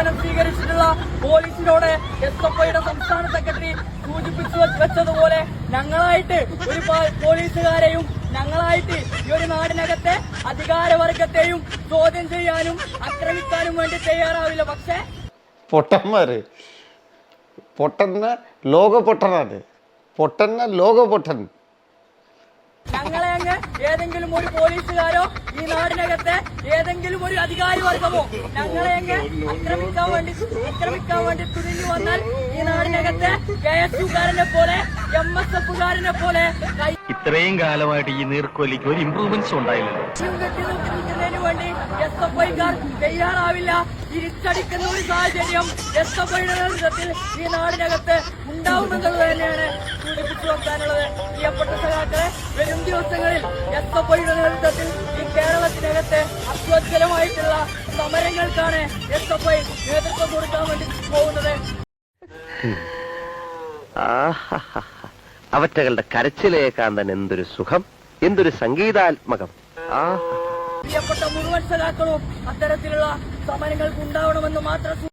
സമീപനം സ്വീകരിച്ചിട്ടുള്ള പോലീസിനോട് SFIയുടെ സംസ്ഥാന സെക്രട്ടറി സൂചിപ്പിച്ചു വെച്ചതുപോലെ ഞങ്ങളായിട്ട് ഒരു പോലീസുകാരെയും ഞങ്ങളായിട്ട് ഈ ഒരു നാടിനകത്തെ അധികാരവർഗത്തെയും ചോദ്യം ചെയ്യാനും ആക്രമിക്കാനും വേണ്ടി തയ്യാറാവില്ല. പക്ഷേ പൊട്ടന്മാര് പൊട്ടന്ന ലോക പൊട്ടനാണ്, പൊട്ടന്ന ലോക പൊട്ടൻ. ഞങ്ങളെ അങ്ങ് ഏതെങ്കിലും ഒരു പോലീസുകാരോ ഈ നാടിനകത്തെ ഏതെങ്കിലും ഒരു അധികാരി വർഗമോ ഞങ്ങളെ അങ്ങ് ആക്രമിക്കാൻ വേണ്ടി തുനിഞ്ഞു വന്നാൽ ഈ നാടിനകത്തെ KSUകാരനെ പോലെ MSFകാരനെ പോലെ ഇത്രയും കാലമായിട്ട് ഈ നീർക്കോലിക്ക് ഒരു ഇംപ്രൂവ്മെന്റ്സ് ഉണ്ടായില്ലല്ലോ. നിൽക്കുന്നതിന് വേണ്ടി SFIക്കാർ തയ്യാറാവില്ല. തിരിച്ചടിക്കുന്ന ഒരു സാഹചര്യം SFIയുടെ നേതൃത്വത്തിൽ ഈ നാടിനകത്ത് ഉണ്ടാവുമെന്നുള്ളത് തന്നെയാണ് സൂചിപ്പിച്ചു വെക്കാനുള്ളത്. പ്രിയപ്പെട്ട സഖാക്കളെ, വരും ദിവസങ്ങളിൽ SFIയുടെ നേതൃത്വത്തിൽ ഈ കേരളത്തിനകത്ത് അത്യുജ്വലമായിട്ടുള്ള സമരങ്ങൾക്കാണ് SFI നേതൃത്വം കൊടുക്കാൻ വേണ്ടി പോകുന്നത്. അവറ്റകളുടെ കരച്ചിലേക്കാൻ തന്നെ എന്തൊരു സുഖം, എന്തൊരു സംഗീതാത്മകം. പ്രിയപ്പെട്ട മുഴുവൻ സഖാക്കളും അത്തരത്തിലുള്ള സമരങ്ങൾക്ക് ഉണ്ടാവണമെന്ന് മാത്രം